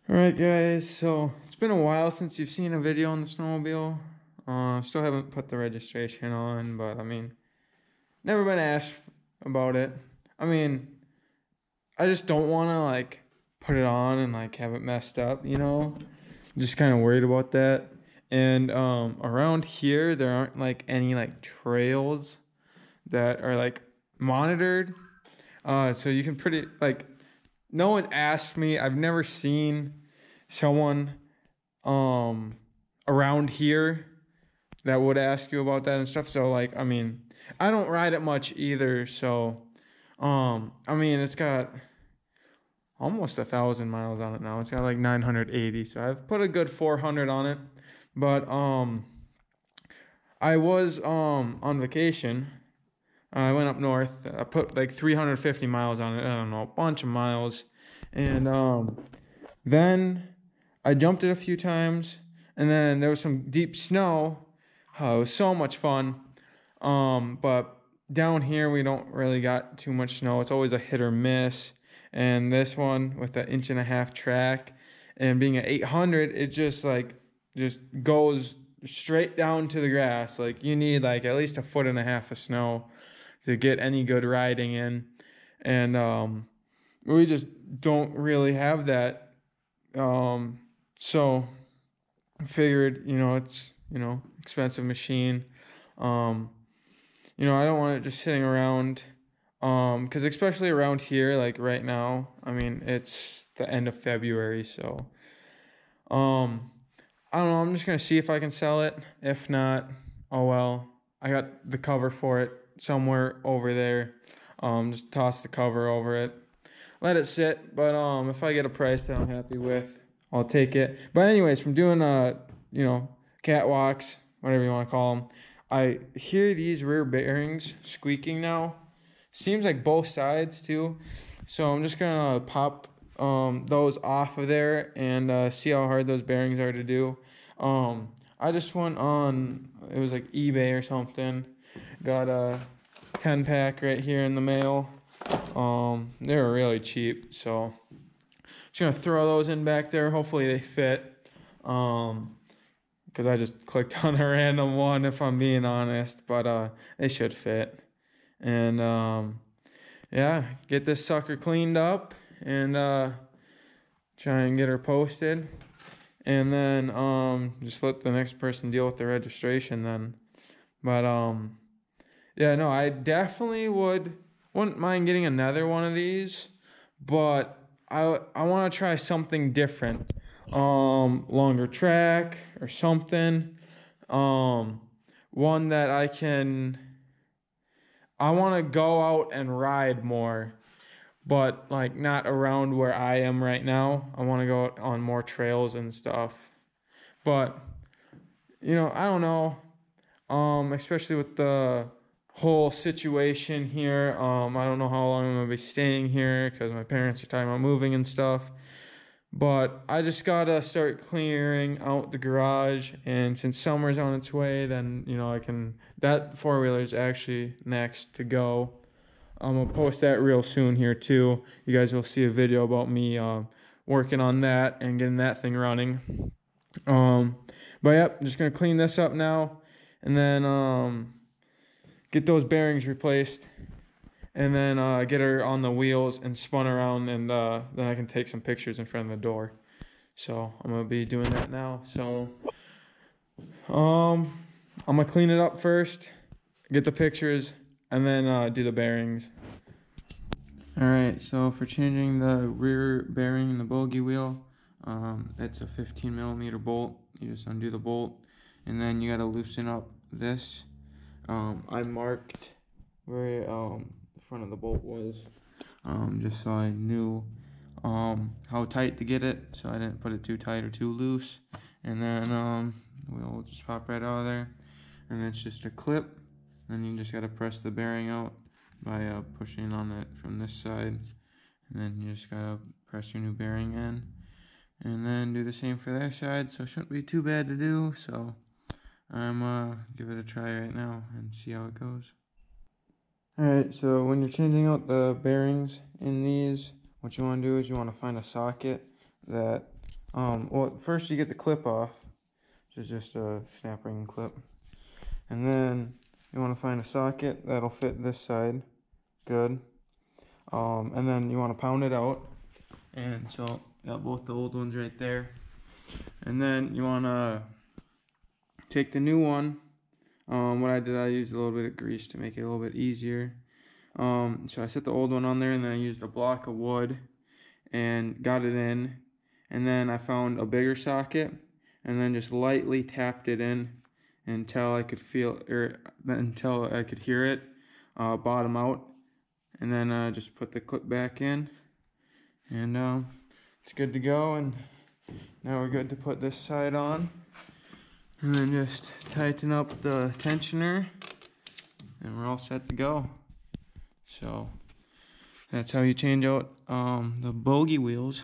Alright guys, so it's been a while since you've seen a video on the snowmobile. Still haven't put the registration on, but I mean, never been asked about it. I mean, I just don't want to like put it on and like have it messed up, you know? I'm just kind of worried about that. And around here there aren't like any like trails that are like monitored. So you can pretty like no one asked me. I've never seen someone around here that would ask you about that and stuff. So like, I mean, I don't ride it much either. So I mean, it's got almost 1,000 miles on it now. It's got like 980. So I've put a good 400 on it. But I was on vacation. I went up north. I put like 350 miles on it. I don't know, a bunch of miles. And then I jumped it a few times. And then there was some deep snow. Oh, it was so much fun. But down here, we don't really got too much snow. It's always a hit or miss. And this one with the 1.5-inch track and being at 800, it just goes straight down to the grass. Like you need like at least 1.5 feet of snow to get any good riding in. And we just don't really have that. So I figured, it's, expensive machine. I don't want it just sitting around. Because especially around here, like right now, I mean, it's the end of February, so I don't know, I'm just gonna see if I can sell it. If not, oh well. I got the cover for it somewhere over there. Just toss the cover over it. Let it sit, but if I get a price that I'm happy with, I'll take it. But anyways, from doing catwalks, whatever you want to call them, I hear these rear bearings squeaking now. Seems like both sides too. So I'm just gonna pop those off of there and see how hard those bearings are to do. I just went on, it was like eBay or something. Got a 10-pack right here in the mail. They were really cheap, so just gonna throw those in back there. Hopefully they fit. Because I just clicked on a random one, if I'm being honest, but they should fit. And yeah, get this sucker cleaned up and try and get her posted. And then just let the next person deal with the registration then. But yeah, no, I definitely wouldn't mind getting another one of these, but I want to try something different. Longer track or something. One that I want to go out and ride more, but like not around where I am right now. I want to go out on more trails and stuff. But I don't know. Especially with the whole situation here. I don't know how long I'm gonna be staying here because my parents are talking about moving and stuff. But I just gotta start clearing out the garage, and since summer's on its way, then that 4-wheeler is actually next to go. I'm gonna post that real soon here too. You guys will see a video about me working on that and getting that thing running. But yep, I'm just gonna clean this up now, and then get those bearings replaced. And then get her on the wheels and spun around, and then I can take some pictures in front of the door. So I'm gonna be doing that now. So I'm gonna clean it up first, get the pictures, and then do the bearings. Alright, so for changing the rear bearing in the bogey wheel, it's a 15mm bolt. You just undo the bolt, and then you gotta loosen up this. I marked where the front of the bolt was, just so I knew how tight to get it, so I didn't put it too tight or too loose. And then the wheel will just pop right out of there, and it's just a clip. Then you just gotta press the bearing out by pushing on it from this side, and then you just gotta press your new bearing in, and then do the same for their side. So it shouldn't be too bad to do. So I'm give it a try right now and see how it goes. Alright, so when you're changing out the bearings in these, what you want to do is you want to find a socket that well, first you get the clip off, which is just a snap ring clip. And then you want to find a socket that'll fit this side good. And then you want to pound it out. And so, got both the old ones right there. And then you want to take the new one. What I did, I used a little bit of grease to make it a little bit easier. So I set the old one on there, and then I used a block of wood and got it in. And then I found a bigger socket, and then just lightly tapped it in until I could feel, or until I could hear it bottom out. And then just put the clip back in, and it's good to go. And now we're good to put this side on, and then just tighten up the tensioner, and we're all set to go. So that's how you change out the bogey wheels.